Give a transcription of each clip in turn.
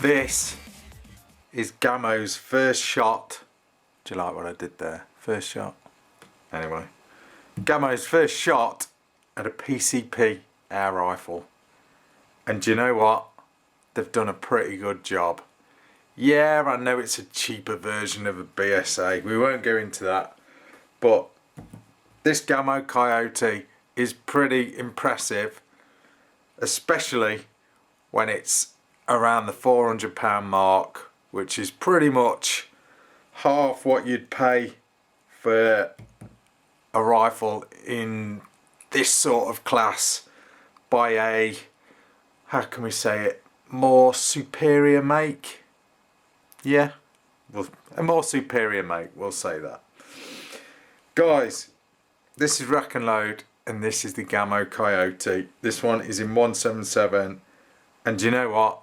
This is Gamo's first shot. Do you like what I did there? First shot. Anyway, Gamo's first shot at a PCP air rifle. And do you know what? They've done a pretty good job. Yeah, I know it's a cheaper version of a BSA. We won't go into that. But this Gamo Coyote is pretty impressive, especially when it's around the £400 mark, which is pretty much half what you'd pay for a rifle in this sort of class by a, how can we say it, more superior make. Yeah, well, a more superior make, we'll say that. Guys, this is RACKNLOAD and this is the Gamo Coyote. This one is in 177, and do you know what?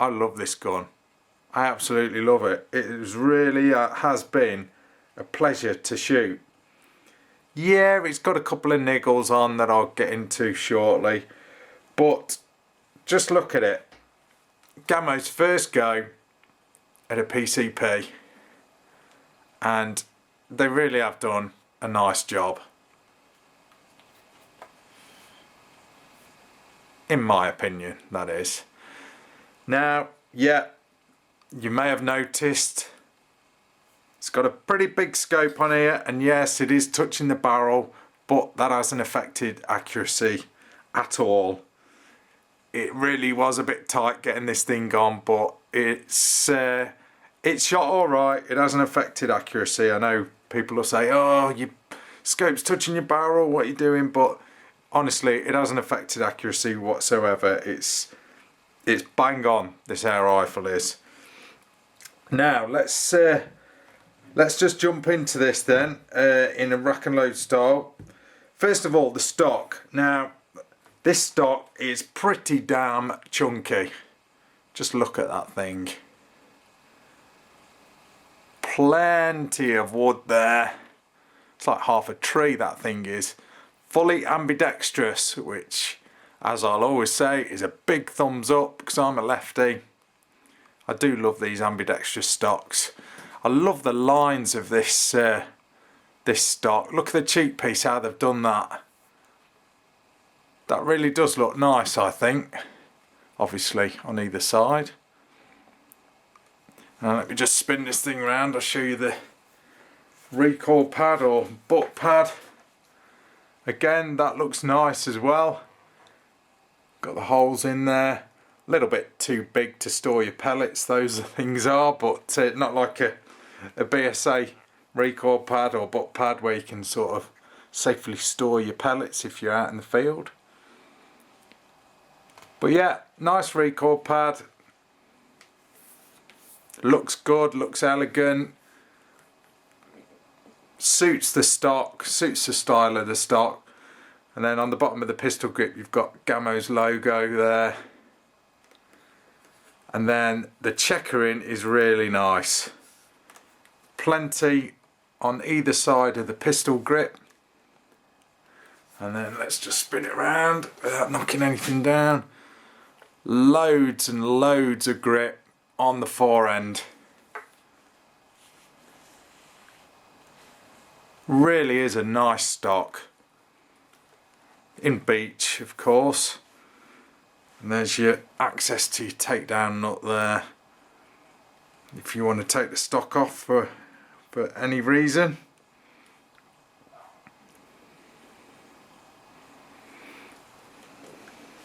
I love this gun. I absolutely love it. It is really has been a pleasure to shoot. Yeah, it's got a couple of niggles on that I'll get into shortly, but just look at it. Gamo's first go at a PCP, and they really have done a nice job, in my opinion, that is. Now, yeah, you may have noticed it's got a pretty big scope on here, and yes, it is touching the barrel, but that hasn't affected accuracy at all. It really was a bit tight getting this thing on, but it's shot all right. It hasn't affected accuracy. I know people will say, oh, your scope's touching your barrel, what are you doing? But honestly, it hasn't affected accuracy whatsoever. It's bang on, this air rifle is. Now let's just jump into this then in a RACKNLOAD style. First of all, the stock. Now this stock is pretty damn chunky. Just look at that thing. Plenty of wood there. It's like half a tree, that thing is. Fully ambidextrous, which, as I'll always say, is a big thumbs up because I'm a lefty. I do love these ambidextrous stocks. I love the lines of this this stock. Look at the cheek piece, how they've done that. That really does look nice, I think. Obviously on either side. Now let me just spin this thing around. I'll show you the recoil pad or butt pad. Again, that looks nice as well. Got the holes in there. A little bit too big to store your pellets, those things are, but not like a BSA recoil pad or butt pad where you can sort of safely store your pellets if you're out in the field. But yeah, nice recoil pad. Looks good, looks elegant. Suits the stock, suits the style of the stock. And then on the bottom of the pistol grip you've got Gamo's logo there. And then the checkering is really nice. Plenty on either side of the pistol grip. And then let's just spin it around without knocking anything down. Loads and loads of grip on the forend. Really is a nice stock. In Beech, of course. And there's your access to your takedown nut there. If you want to take the stock off for any reason.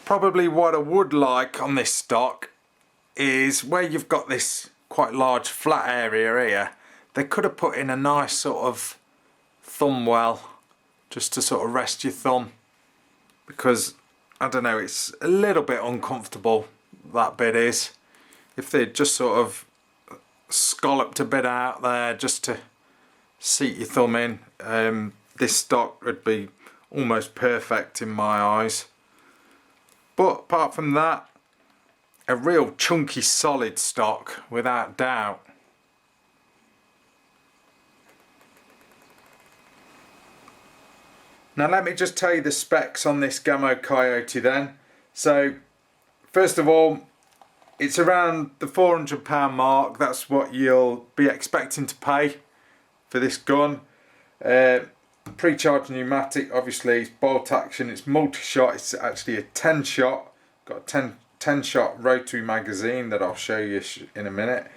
Probably what I would like on this stock is where you've got this quite large flat area here, they could have put in a nice sort of thumb well just to sort of rest your thumb, because I don't know, it's a little bit uncomfortable, that bit is. If they'd just sort of scalloped a bit out there just to seat your thumb in, this stock would be almost perfect in my eyes. But apart from that, a real chunky solid stock without doubt. Now let me just tell you the specs on this Gamo Coyote then. So first of all, It's around the £400 mark. That's what you'll be expecting to pay for this gun. Pre-charged pneumatic, obviously it's bolt action, it's multi-shot, it's actually a 10 shot, got a 10 shot rotary magazine that I'll show you in a minute.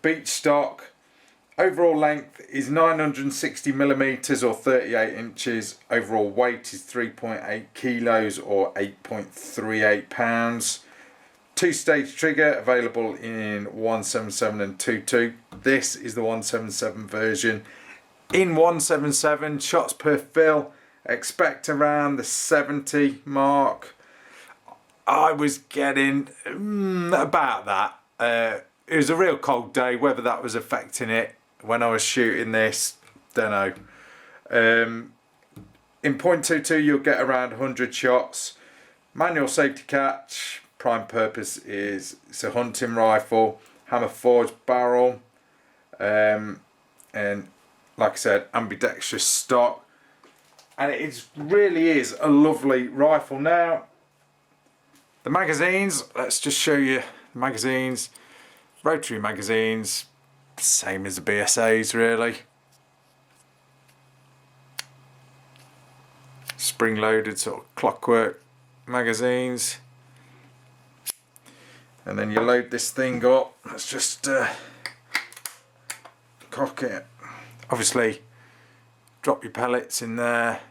Beech stock. Overall length is 960mm or 38 inches. Overall weight is 3.8 kilos or 8.38 pounds. Two-stage trigger available in 177 and 22. This is the 177 version. In 177 shots per fill, expect around the 70 mark. I was getting about that. It was a real cold day. Whether that was affecting it when I was shooting this, don't know. In .22 you'll get around 100 shots. Manual safety catch. Prime purpose is it's a hunting rifle, hammer forged barrel, and like I said, ambidextrous stock, and it really is a lovely rifle. Now the magazines, let's just show you the magazines. Rotary magazines, same as the BSAs really. Spring loaded sort of clockwork magazines. And then you load this thing up. Let's just cock it. Obviously drop your pellets in there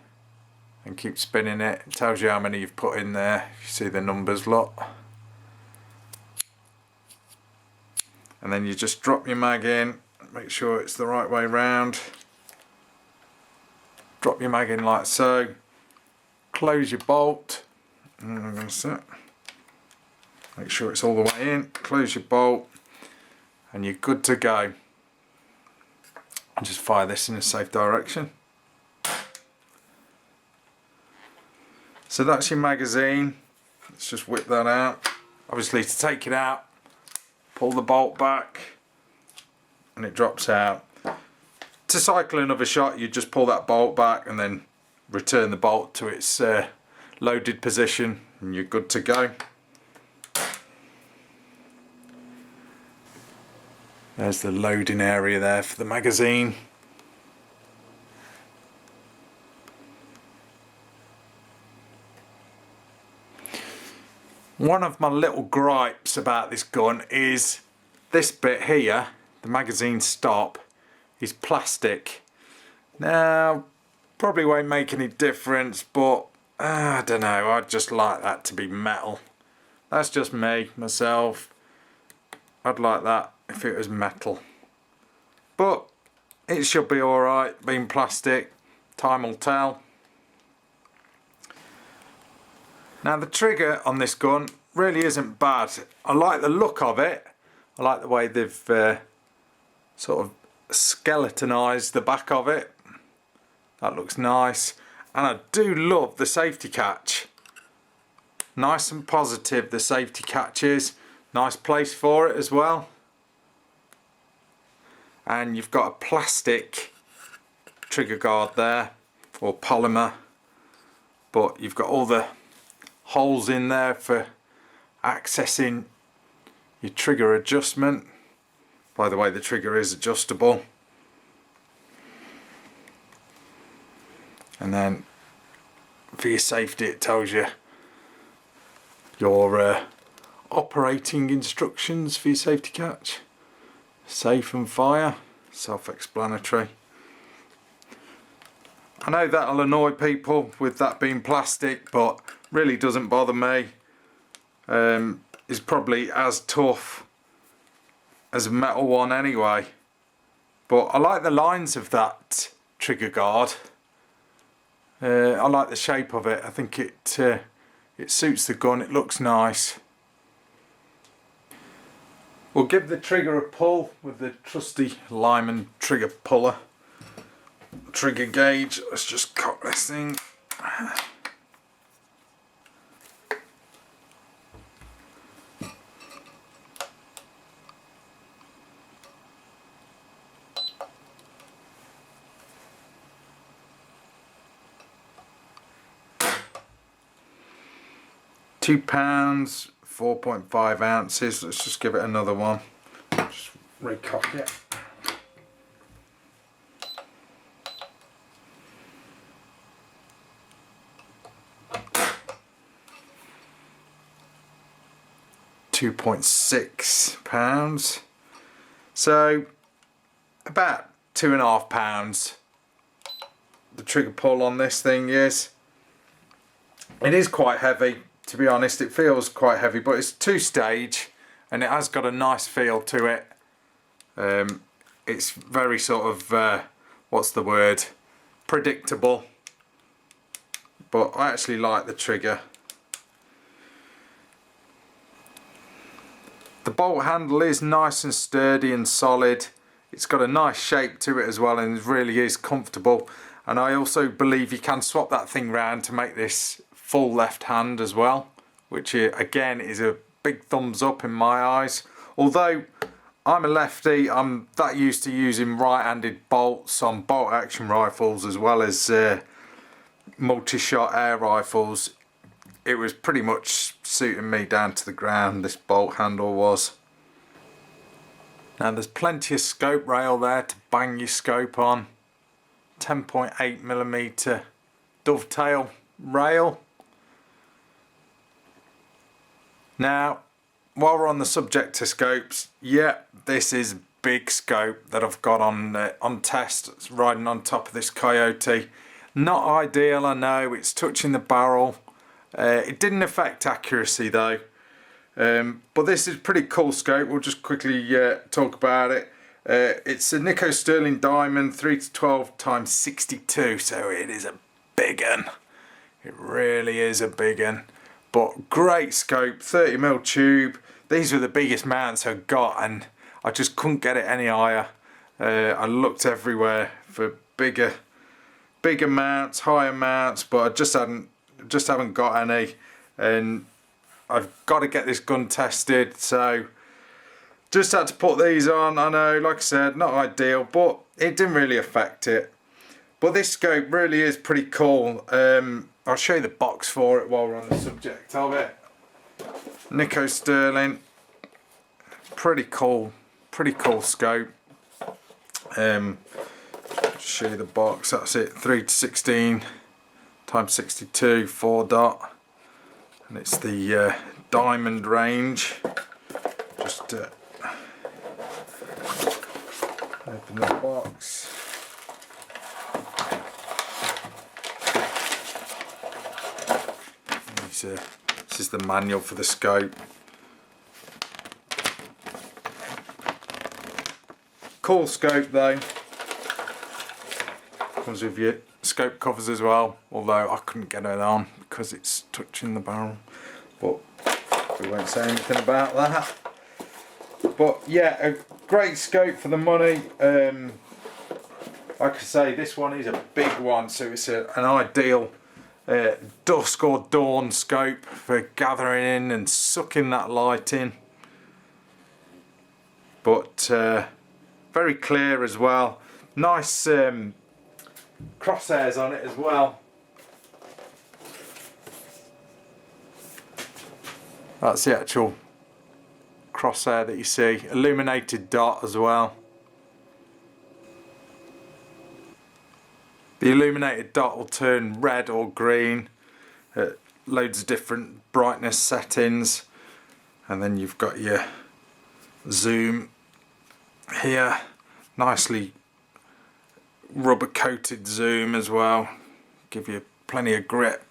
and keep spinning it. It tells you how many you've put in there. You see the numbers, look. And then you just drop your mag in. Make sure it's the right way round. Drop your mag in like so. Close your bolt. Make sure it's all the way in, close your bolt, and you're good to go. And just fire this in a safe direction. So that's your magazine. Let's just whip that out. Obviously to take it out, pull the bolt back and it drops out. To cycle another shot, you just pull that bolt back and then return the bolt to its loaded position and you're good to go. There's the loading area there for the magazine. One of my little gripes about this gun is this bit here, the magazine stop, is plastic. Now, probably won't make any difference, but I don't know, I'd just like that to be metal. That's just me, myself. I'd like that if it was metal, but it should be alright being plastic. Time will tell. Now the trigger on this gun really isn't bad. I like the look of it. I like the way they've sort of skeletonized the back of it. That looks nice, and I do love the safety catch. Nice and positive the safety catch is. Nice place for it as well. And you've got a plastic trigger guard there, or polymer, but you've got all the holes in there for accessing your trigger adjustment. By the way, the trigger is adjustable. And then for your safety it tells you your operating instructions for your safety catch. Safe and fire, self-explanatory. I know that'll annoy people with that being plastic, but really doesn't bother me. It's probably as tough as a metal one anyway. But I like the lines of that trigger guard. I like the shape of it. I think it suits the gun. It looks nice. We'll give the trigger a pull with the trusty Lyman trigger puller. Trigger gauge. Let's just cock this thing. £2, 4.5 ounces. Let's just give it another one. Just recock it. £2.6, so about £2.5 the trigger pull on this thing is. It is quite heavy, to be honest. It feels quite heavy, but it's 2-stage and it has got a nice feel to it. It's very sort of what's the word, predictable, but I actually like the trigger. The bolt handle is nice and sturdy and solid. It's got a nice shape to it as well, and it really is comfortable. And I also believe you can swap that thing round to make this full left hand as well, which again is a big thumbs up in my eyes. Although I'm a lefty, I'm that used to using right-handed bolts on bolt action rifles as well as multi-shot air rifles. It was pretty much suiting me down to the ground, this bolt handle was. Now there's plenty of scope rail there to bang your scope on. 10.8mm dovetail rail. Now, while we're on the subject of scopes, yeah, this is a big scope that I've got on test. It's riding on top of this Coyote. Not ideal, I know, it's touching the barrel. It didn't affect accuracy though, but this is a pretty cool scope. We'll just quickly talk about it. It's a Nico Sterling Diamond 3-12x62, so it is a big un. It really is a big un, but great scope, 30mm tube. These were the biggest mounts I got and I just couldn't get it any higher. I looked everywhere for bigger mounts, higher mounts, but I just haven't got any, and I've got to get this gun tested, so just had to put these on. I know, like I said, not ideal, but it didn't really affect it. But this scope really is pretty cool. I'll show you the box for it while we're on the subject of it. Nico Sterling, pretty cool scope. Show you the box. That's it, 3-16x62 4-dot, and it's the diamond range. Just open the box. This is the manual for the scope. Cool scope though. Comes with your scope covers as well, although I couldn't get it on because it's touching the barrel, but we won't say anything about that. But yeah, a great scope for the money. Like I say, this one is a big one, so it's an ideal dusk or dawn scope for gathering in and sucking that light in. But very clear as well. Nice crosshairs on it as well. That's the actual crosshair that you see. Illuminated dot as well. The illuminated dot will turn red or green at loads of different brightness settings, and then you've got your zoom here, nicely rubber coated zoom as well, give you plenty of grip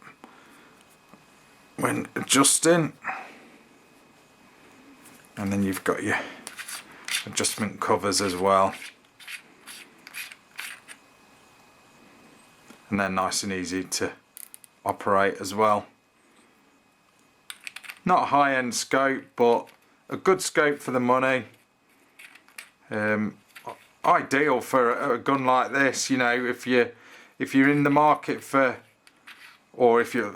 when adjusting. And then you've got your adjustment covers as well, and they're nice and easy to operate as well. Not a high-end scope, but a good scope for the money. Ideal for a gun like this, you know, if you're in the market for, or if you're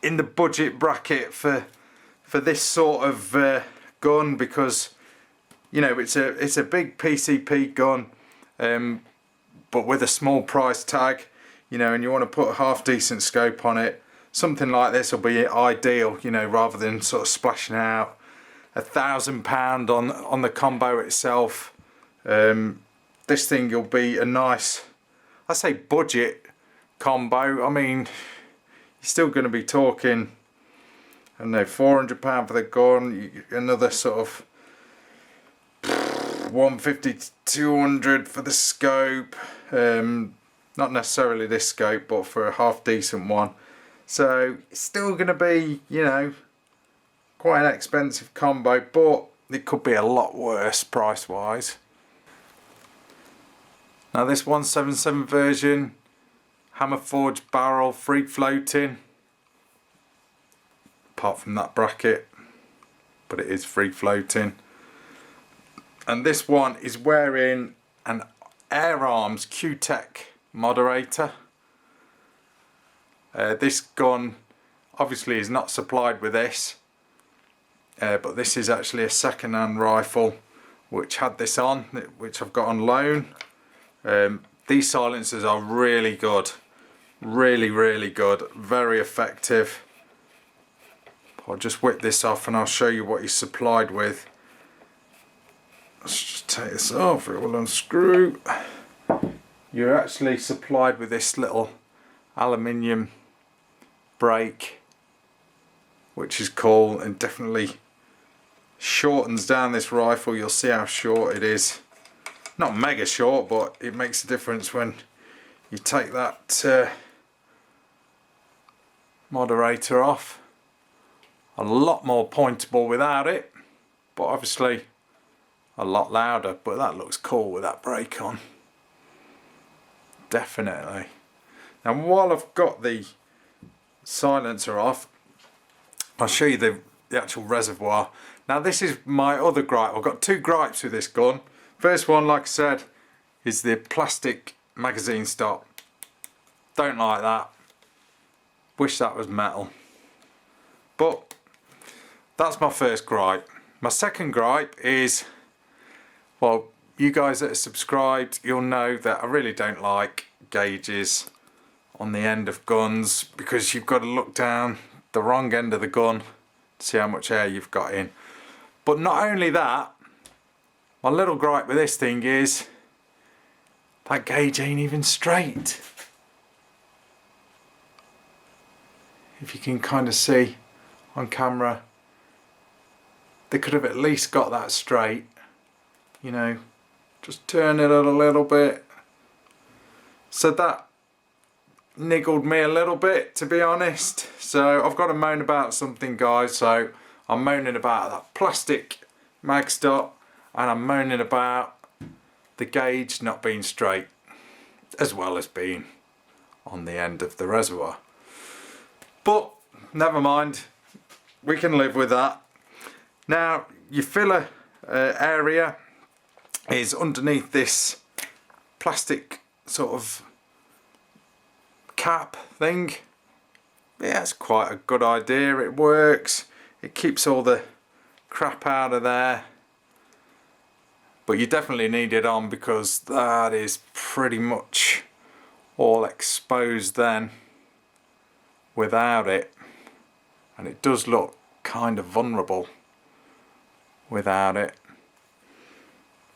in the budget bracket for this sort of gun, because you know it's a big PCP gun, but with a small price tag, you know, and you want to put a half decent scope on it. something like this will be ideal, you know, rather than sort of splashing out £1,000 on the combo itself. This thing will be a nice, I say budget combo. I mean, you're still going to be talking, I don't know, £400 for the gun, another sort of 150 to 200 for the scope. Not necessarily this scope, but for a half decent one. So it's still going to be, you know, quite an expensive combo, but it could be a lot worse price wise. Now this 177 version, hammer forged barrel, free floating, apart from that bracket, but it is free floating. And this one is wearing an Air Arms Q-Tech moderator. This gun obviously is not supplied with this, but this is actually a second-hand rifle which had this on, which I've got on loan. These silencers are really good, really good, very effective. I'll just whip this off and I'll show you what he's supplied with. Let's just take this off, it will unscrew. You're actually supplied with this little aluminium brake, which is cool and definitely shortens down this rifle. You'll see how short it is. Not mega short, but it makes a difference when you take that moderator off. A lot more pointable without it, but obviously a lot louder, but that looks cool with that brake on. Definitely. Now while I've got the silencer off, I'll show you the actual reservoir. Now this is my other gripe. I've got two gripes with this gun. First one, like I said, is the plastic magazine stop. Don't like that. Wish that was metal. But that's my first gripe. My second gripe is, well, you guys that are subscribed, you'll know that I really don't like gauges on the end of guns, because you've got to look down the wrong end of the gun to see how much air you've got in. But not only that, my little gripe with this thing is that gauge ain't even straight. If you can kind of see on camera, they could have at least got that straight, you know, just turn it a little bit. So that niggled me a little bit, to be honest. So I've got to moan about something, guys. So I'm moaning about that plastic mag stop, and I'm moaning about the gauge not being straight, as well as being on the end of the reservoir. But never mind, we can live with that. Now your filler area is underneath this plastic sort of cap thing. Yeah, it's quite a good idea. It works. It keeps all the crap out of there. But you definitely need it on, because that is pretty much all exposed then without it. And it does look kind of vulnerable without it.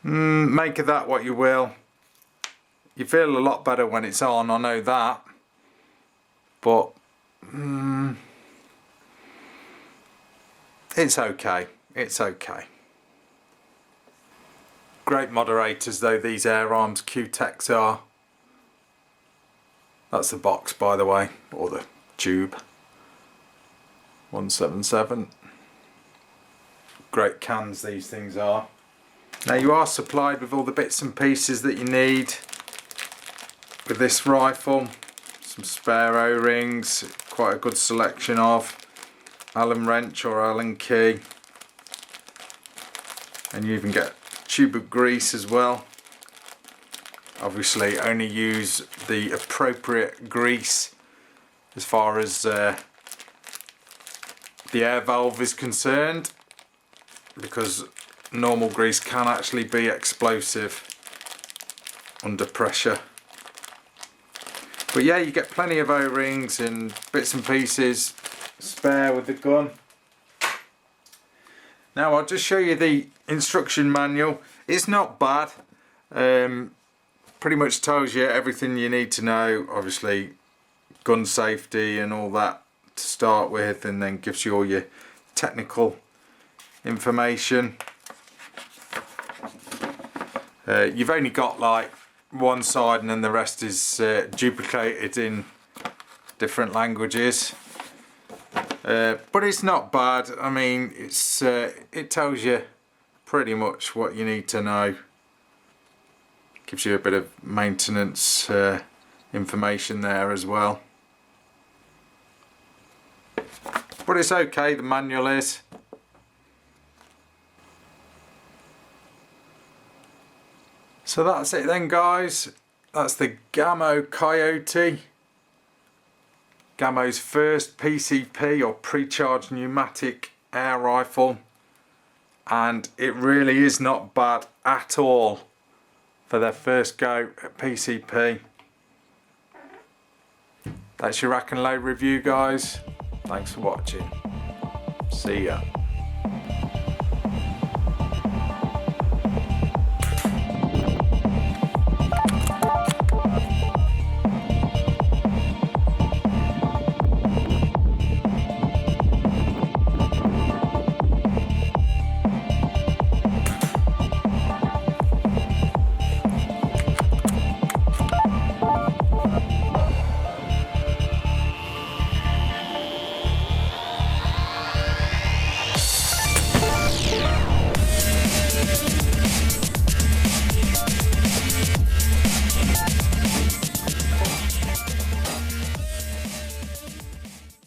Make of that what you will. You feel a lot better when it's on, I know that. But it's okay. It's okay. Great moderators though these Air Arms Q-Techs are. That's the box, by the way, or the tube. 177. Great cans these things are. Now you are supplied with all the bits and pieces that you need with this rifle. Some spare O-rings, quite a good selection of, Allen wrench or Allen key, and you even get tube of grease as well. Obviously only use the appropriate grease as far as the air valve is concerned, because normal grease can actually be explosive under pressure. But yeah, you get plenty of O-rings and bits and pieces spare with the gun. Now I'll just show you the instruction manual. It's not bad. Pretty much tells you everything you need to know. Obviously gun safety and all that to start with, and then gives you all your technical information. You've only got like one side and then the rest is duplicated in different languages. But it's not bad. I mean, it tells you pretty much what you need to know. Gives you a bit of maintenance information there as well. But it's okay, the manual is. So that's it then, guys. That's the Gamo Coyote. Gamo's first PCP or pre-charged pneumatic air rifle, and it really is not bad at all for their first go at PCP. That's your rack and load review, guys. Thanks for watching. See ya.